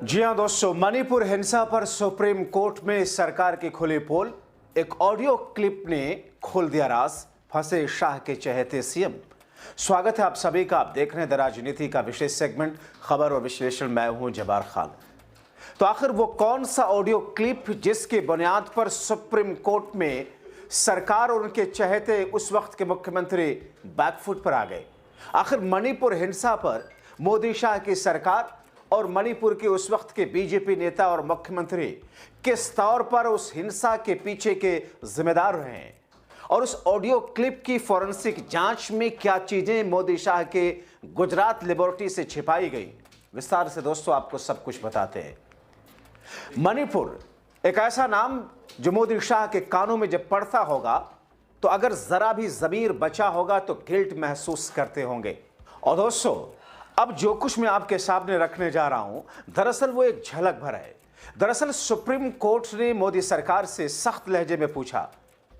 जी हां दोस्तों, मणिपुर हिंसा पर सुप्रीम कोर्ट में सरकार की खुली पोल। एक ऑडियो क्लिप ने खोल दिया राज, फंसे शाह के चहेते सीएम। स्वागत है आप सभी का। आप देख रहे हैं द राजनीति का विशेष सेगमेंट खबर और विश्लेषण। मैं हूं जबार खान। तो आखिर वो कौन सा ऑडियो क्लिप जिसकी बुनियाद पर सुप्रीम कोर्ट में सरकार और उनके चहेते उस वक्त के मुख्यमंत्री बैकफुट पर आ गए? आखिर मणिपुर हिंसा पर मोदी शाह की सरकार और मणिपुर के उस वक्त के बीजेपी नेता और मुख्यमंत्री किस तौर पर उस हिंसा के पीछे के जिम्मेदार रहे हैं, और उस ऑडियो क्लिप की फॉरेंसिक जांच में क्या चीजें मोदी शाह के गुजरात लेबोरेटरी से छिपाई गई, विस्तार से दोस्तों आपको सब कुछ बताते हैं। मणिपुर एक ऐसा नाम जो मोदी शाह के कानों में जब पड़ता होगा तो अगर जरा भी ज़मीर बचा होगा तो गिल्ट महसूस करते होंगे। और दोस्तों, अब जो कुछ मैं आपके सामने रखने जा रहा हूं, दरअसल वो एक झलक भर है। दरअसल सुप्रीम कोर्ट ने मोदी सरकार से सख्त लहजे में पूछा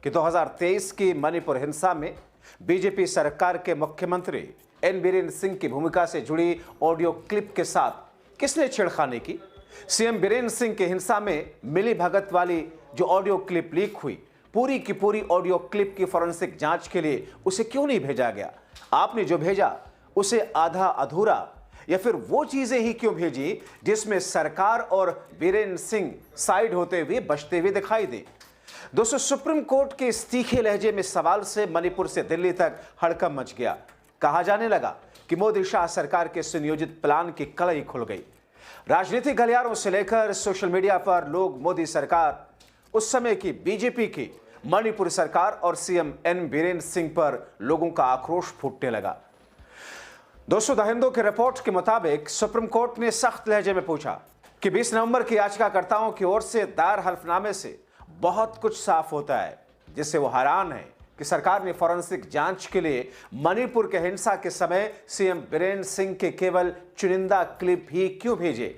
कि 2023 की मणिपुर हिंसा में बीजेपी सरकार के मुख्यमंत्री एन बीरेन सिंह की भूमिका से जुड़ी ऑडियो क्लिप के साथ किसने छेड़खानी की। सीएम बीरेन सिंह की हिंसा में मिली भगत वाली जो ऑडियो क्लिप लीक हुई, पूरी की पूरी ऑडियो क्लिप की फॉरेंसिक जांच के लिए उसे क्यों नहीं भेजा गया? आपने जो भेजा उसे आधा अधूरा या फिर वो चीजें ही क्यों भेजी जिसमें सरकार और बीरेन सिंह साइड होते हुए बचते हुए दिखाई दे? दोस्तों, सुप्रीम कोर्ट के इस तीखे लहजे में सवाल से मणिपुर से दिल्ली तक हड़कंप मच गया। कहा जाने लगा कि मोदी शाह सरकार के सुनियोजित प्लान की कलई खुल गई। राजनीतिक गलियारों से लेकर सोशल मीडिया पर लोग मोदी सरकार, उस समय की बीजेपी की मणिपुर सरकार और सीएम एन बीरेन सिंह पर लोगों का आक्रोश फूटने लगा। दोस्तों, द हिंदू के रिपोर्ट के मुताबिक सुप्रीम कोर्ट ने सख्त लहजे में पूछा कि 20 नवंबर की याचिकाकर्ताओं की ओर से दायर हल्फनामे से बहुत कुछ साफ होता है, जिससे वो हैरान है कि सरकार ने फॉरेंसिक जांच के लिए मणिपुर के हिंसा के समय सीएम बीरेन सिंह के केवल चुनिंदा क्लिप ही क्यों भेजे।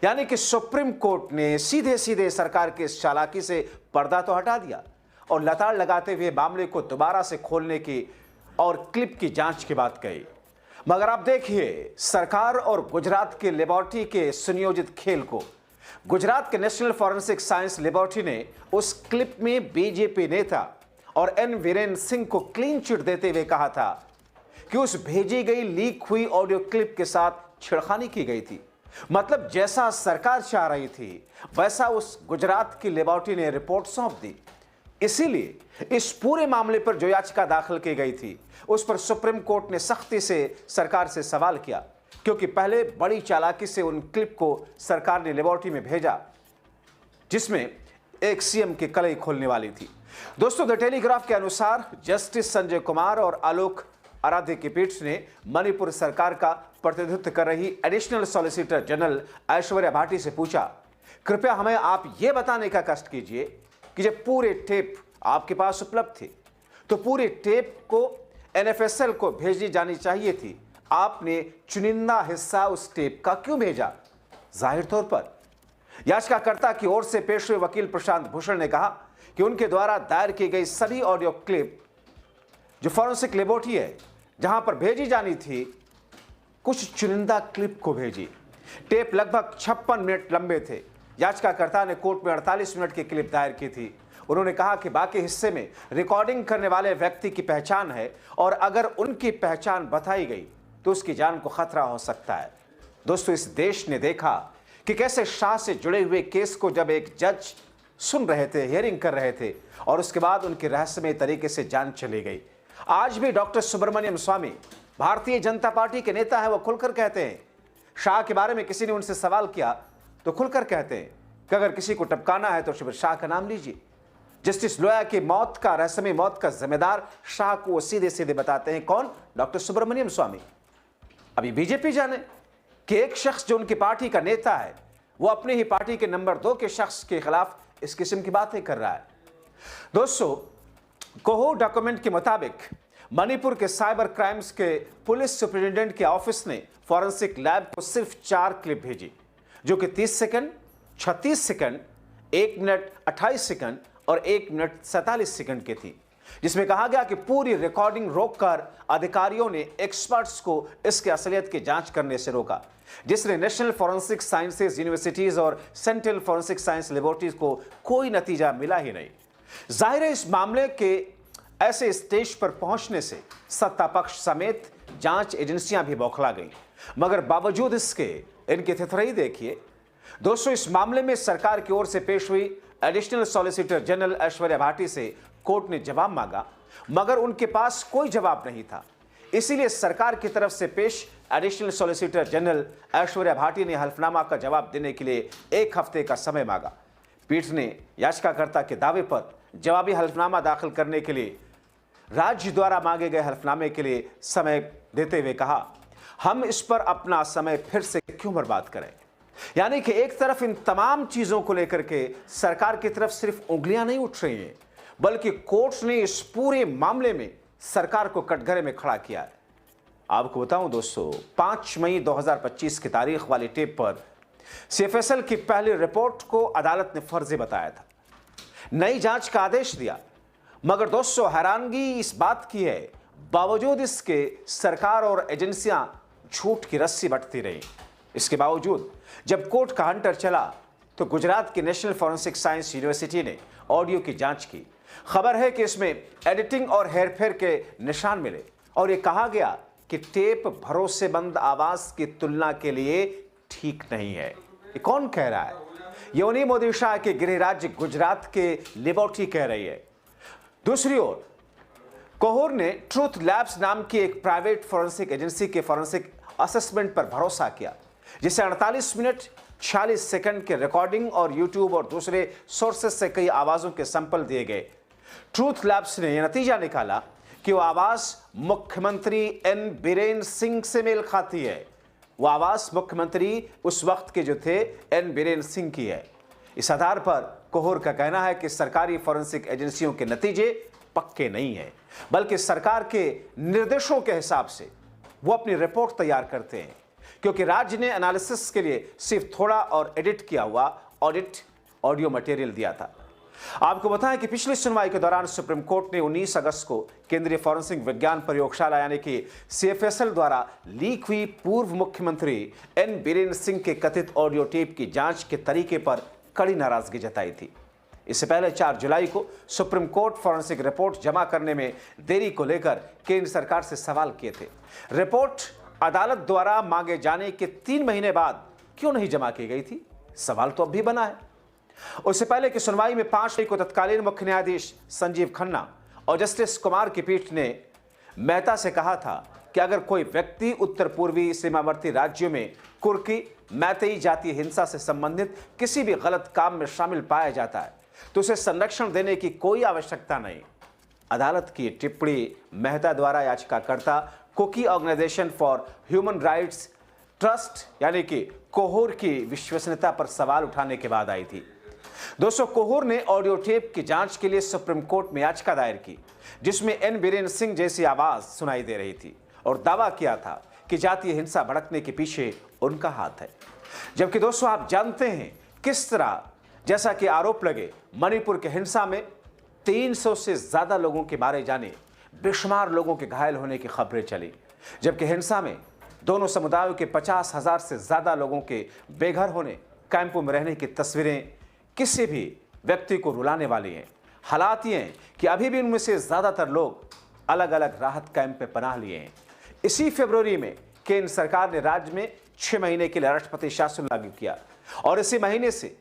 यानी कि सुप्रीम कोर्ट ने सीधे सीधे सरकार की इस चालाकी से पर्दा तो हटा दिया और लताड़ लगाते हुए मामले को दोबारा से खोलने की और क्लिप की जांच की बात कही। मगर आप देखिए सरकार और गुजरात के लेबोरेटरी के सुनियोजित खेल को। गुजरात के नेशनल फॉरेंसिक साइंस लेबोरेटरी ने उस क्लिप में बीजेपी नेता और एन बीरेन सिंह को क्लीन चिट देते हुए कहा था कि उस भेजी गई लीक हुई ऑडियो क्लिप के साथ छेड़खानी की गई थी। मतलब जैसा सरकार चाह रही थी वैसा उस गुजरात की लेबोरेटरी ने रिपोर्ट सौंप दी। इसीलिए इस पूरे मामले पर जो याचिका दाखिल की गई थी उस पर सुप्रीम कोर्ट ने सख्ती से सरकार से सवाल किया, क्योंकि पहले बड़ी चालाकी से उन क्लिप को सरकार ने लेबोरेटरी में भेजा जिसमें एक सीएम की कलई खोलने वाली थी। दोस्तों, द टेलीग्राफ के अनुसार जस्टिस संजय कुमार और आलोक आराध्य की पीठ ने मणिपुर सरकार का प्रतिनिधित्व कर रही additional solicitor general Aishwarya Bhati से पूछा, कृपया हमें आप ये बताने का कष्ट कीजिए कि जब पूरे टेप आपके पास उपलब्ध थे तो पूरे टेप को एनएफएसएल को भेजी जानी चाहिए थी। आपने चुनिंदा हिस्सा उस टेप का क्यों भेजा? जाहिर तौर पर याचिकाकर्ता की ओर से पेश हुए वकील प्रशांत भूषण ने कहा कि उनके द्वारा दायर की गई सभी ऑडियो क्लिप जो फॉरेंसिक लेबोरेटरी है जहां पर भेजी जानी थी, कुछ चुनिंदा क्लिप को भेजी। टेप लगभग 56 मिनट लंबे थे। याचिकाकर्ता ने कोर्ट में 48 मिनट की क्लिप दायर की थी। उन्होंने कहा कि बाकी हिस्से में रिकॉर्डिंग करने वाले व्यक्ति की पहचान है और अगर उनकी पहचान बताई गई तो उसकी जान को खतरा हो सकता है। दोस्तों, इस देश ने देखा कि कैसे शाह से जुड़े हुए केस को जब एक जज सुन रहे थे, हियरिंग कर रहे थे, और उसके बाद उनकी रहस्यमय तरीके से जान चली गई। आज भी डॉक्टर सुब्रमण्यम स्वामी भारतीय जनता पार्टी के नेता है। वो खुलकर कहते हैं, शाह के बारे में किसी ने उनसे सवाल किया तो खुलकर कहते हैं कि अगर किसी को टपकाना है तो शिविर शाह का नाम लीजिए। जस्टिस लोया की मौत का, रहस्यमय मौत का जिम्मेदार शाह को वो सीधे सीधे बताते हैं। कौन? डॉक्टर सुब्रमण्यम स्वामी। अभी बीजेपी जाने कि एक शख्स जो उनकी पार्टी का नेता है वो अपनी ही पार्टी के नंबर 2 के शख्स के खिलाफ इस किस्म की बातें कर रहा है। दोस्तों, कोहो डॉक्यूमेंट के मुताबिक मणिपुर के साइबर क्राइम्स के पुलिस सुपरिटेंडेंट के ऑफिस ने फॉरेंसिक लैब को सिर्फ 4 क्लिप भेजी, जो कि 30 सेकंड, 36 सेकंड, 1 मिनट 28 सेकंड और 1 मिनट 47 सेकंड की थी। जिसमें कहा गया कि पूरी रिकॉर्डिंग रोककर अधिकारियों ने एक्सपर्ट्स को इसके असलियत की जांच करने से रोका, जिसने नेशनल फॉरेंसिक साइंसेज यूनिवर्सिटीज और सेंट्रल फॉरेंसिक साइंस लेबोरेटरीज को कोई नतीजा मिला ही नहीं। जाहिर है इस मामले के ऐसे स्टेज पर पहुंचने से सत्ता पक्ष समेत जांच एजेंसियां भी बौखला गईं, मगर बावजूद इसके इनकी थिथरई देखिए। दोस्तों, इस मामले में सरकार की ओर से पेश हुई additional solicitor general Aishwarya Bhati से कोर्ट ने जवाब मांगा, मगर उनके पास कोई जवाब नहीं था। इसीलिए सरकार की तरफ से पेश additional solicitor general Aishwarya Bhati ने हल्फनामा का जवाब देने के लिए 1 हफ्ते का समय मांगा। पीठ ने याचिकाकर्ता के दावे पर जवाबी हल्फनामा दाखिल करने के लिए राज्य द्वारा मांगे गए हल्फनामे के लिए समय देते हुए कहा, हम इस पर अपना समय फिर से क्यों बर्बाद करें। यानी कि एक तरफ इन तमाम चीजों को लेकर के सरकार की तरफ सिर्फ उंगलियां नहीं उठ रही हैं, बल्कि कोर्ट ने इस पूरे मामले में सरकार को कटघरे में खड़ा किया है। आपको बताऊं दोस्तों, 5 मई 2025 की तारीख वाली टेप पर CFSL की पहली रिपोर्ट को अदालत ने फर्जी बताया था, नई जांच का आदेश दिया, मगर दोस्तों हैरानगी इस बात की है, बावजूद इसके सरकार और एजेंसियां झूठ की रस्सी बंटती रही। इसके बावजूद जब कोर्ट का हंटर चला तो गुजरात की नेशनल फॉरेंसिक साइंस यूनिवर्सिटी ने ऑडियो की जांच की। खबर है कि इसमें एडिटिंग और हेरफेर के निशान मिले और यह कहा गया कि टेप भरोसेमंद आवाज की तुलना के लिए ठीक नहीं है। ये कौन कह रहा है? योनी मोदी शाह के गृह राज्य गुजरात के लेबोरेटरी कह रही है। दूसरी ओर कोहर ने ट्रूथ लैब्स नाम की एक प्राइवेट फॉरेंसिक एजेंसी के फॉरेंसिक असेसमेंट पर भरोसा किया, जिसे 48 मिनट 46 सेकंड के रिकॉर्डिंग और यूट्यूब और दूसरे सोर्सेस से कई आवाजों के सैंपल दिए गए। ट्रूथ लैब्स ने यह नतीजा निकाला कि वह आवाज मुख्यमंत्री एन बीरेन सिंह से मेल खाती है। वह आवाज मुख्यमंत्री उस वक्त के जो थे एन बीरेन सिंह की है। इस आधार पर कोहर का कहना है कि सरकारी फॉरेंसिक एजेंसियों के नतीजे पक्के नहीं हैं, बल्कि सरकार के निर्देशों के हिसाब से वो अपनी रिपोर्ट तैयार करते हैं, क्योंकि राज्य ने एनालिसिस के लिए सिर्फ थोड़ा और एडिट किया हुआ ऑडियो मटेरियल दिया था। आपको बताएं कि पिछली सुनवाई के दौरान सुप्रीम कोर्ट ने 19 अगस्त को केंद्रीय फॉरेंसिक विज्ञान प्रयोगशाला यानी कि CFSL द्वारा लीक हुई पूर्व मुख्यमंत्री एन बीरेन सिंह के कथित ऑडियो टेप की जांच के तरीके पर कड़ी नाराजगी जताई थी। इससे पहले 4 जुलाई को सुप्रीम कोर्ट फॉरेंसिक रिपोर्ट जमा करने में देरी को लेकर केंद्र सरकार से सवाल किए थे। रिपोर्ट अदालत द्वारा मांगे जाने के 3 महीने बाद क्यों नहीं जमा की गई थी? सवाल तो अब भी बना है। उससे पहले की सुनवाई में 5 मई को तत्कालीन मुख्य न्यायाधीश संजीव खन्ना और जस्टिस कुमार की पीठ ने मेहता से कहा था कि अगर कोई व्यक्ति उत्तर पूर्वी सीमावर्ती राज्यों में कुर्की मैतेई जातीय हिंसा से संबंधित किसी भी गलत काम में शामिल पाया जाता है तो उसे संरक्षण देने की कोई आवश्यकता नहीं। अदालत की टिप्पणी मेहता द्वारा याचिकाकर्ता Kuki organisation for human rights trust यानी कि कोहर की विश्वसनीयता पर सवाल उठाने के बाद आई थी। दोस्तों, कोहर ने ऑडियो टेप की जांच के लिए सुप्रीम कोर्ट में याचिका दायर की, जिसमें एन बीरेन सिंह जैसी आवाज सुनाई दे रही थी और दावा किया था कि जातीय हिंसा भड़कने के पीछे उनका हाथ है। जबकि दोस्तों, आप जानते हैं किस तरह, जैसा कि आरोप लगे, मणिपुर के हिंसा में 300 से ज्यादा लोगों के मारे जाने, बेशुमार लोगों के घायल होने की खबरें चली, जबकि हिंसा में दोनों समुदायों के 50,000 से ज्यादा लोगों के बेघर होने, कैंपों में रहने की तस्वीरें किसी भी व्यक्ति को रुलाने वाली हैं। हालात ये हैं कि अभी भी उनमें से ज्यादातर लोग अलग अलग राहत कैंप में पनाह लिए हैं। इसी फरवरी में केंद्र सरकार ने राज्य में 6 महीने के लिए राष्ट्रपति शासन लागू किया और इसी महीने से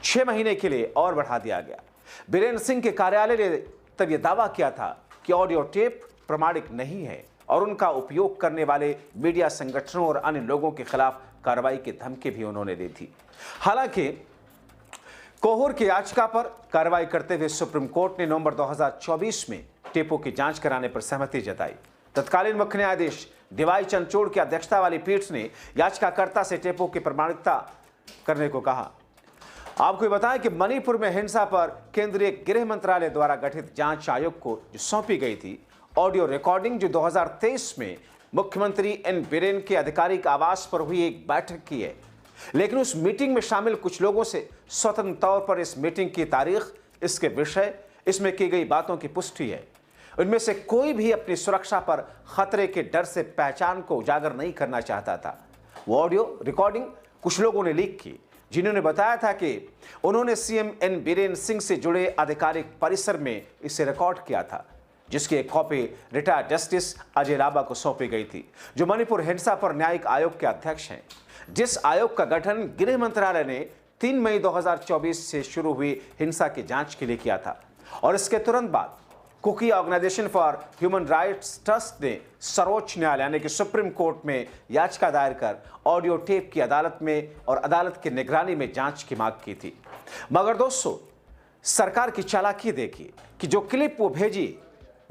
6 महीने के लिए और बढ़ा दिया गया। बीरेन सिंह के कार्यालय ने तब यह दावा किया था कि ऑडियो टेप प्रमाणिक नहीं है और उनका उपयोग करने वाले मीडिया संगठनों और अन्य लोगों के खिलाफ कार्रवाई की धमकी भी उन्होंने दी थी। हालांकि कोहर की याचिका पर कार्रवाई करते हुए सुप्रीम कोर्ट ने नवंबर 2024 में टेपों की जांच कराने पर सहमति जताई। तत्कालीन मुख्य न्यायाधीश डीवाई चंद्रचूड़ की अध्यक्षता वाली पीठ ने याचिकाकर्ता से टेपों की प्रमाणिकता करने को कहा। आपको बताएं कि मणिपुर में हिंसा पर केंद्रीय गृह मंत्रालय द्वारा गठित जांच आयोग को जो सौंपी गई थी ऑडियो रिकॉर्डिंग, जो 2023 में मुख्यमंत्री एन बीरेन के आधिकारिक आवास पर हुई एक बैठक की है, लेकिन उस मीटिंग में शामिल कुछ लोगों से स्वतंत्र तौर पर इस मीटिंग की तारीख, इसके विषय, इसमें की गई बातों की पुष्टि है। उनमें से कोई भी अपनी सुरक्षा पर खतरे के डर से पहचान को उजागर नहीं करना चाहता था। वो ऑडियो रिकॉर्डिंग कुछ लोगों ने लीक की, जिन्होंने बताया था कि उन्होंने सीएम एन बीरेन सिंह से जुड़े आधिकारिक परिसर में इसे रिकॉर्ड किया था, जिसकी एक कॉपी रिटायर्ड जस्टिस अजय लाबा को सौंपी गई थी, जो मणिपुर हिंसा पर न्यायिक आयोग के अध्यक्ष हैं, जिस आयोग का गठन गृह मंत्रालय ने 3 मई 2024 से शुरू हुई हिंसा की जांच के लिए किया था। और इसके तुरंत बाद Kuki organisation for human rights trust ने सर्वोच्च न्यायालय यानी कि सुप्रीम कोर्ट में याचिका दायर कर ऑडियो टेप की अदालत में और अदालत की निगरानी में जांच की मांग की थी। मगर दोस्तों, सरकार की चालाकी देखिए कि जो क्लिप वो भेजी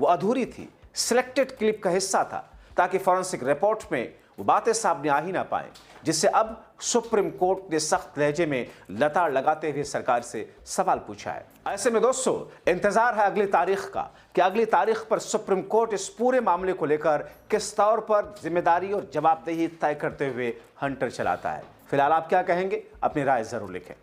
वो अधूरी थी, सिलेक्टेड क्लिप का हिस्सा था, ताकि फॉरेंसिक रिपोर्ट में वो बातें सामने आ ही ना पाए, जिससे अब सुप्रीम कोर्ट ने सख्त लहजे में लताड़ लगाते हुए सरकार से सवाल पूछा है। ऐसे में दोस्तों, इंतजार है अगली तारीख का कि अगली तारीख पर सुप्रीम कोर्ट इस पूरे मामले को लेकर किस तौर पर जिम्मेदारी और जवाबदेही तय करते हुए हंटर चलाता है। फिलहाल आप क्या कहेंगे? अपनी राय जरूर लिखें।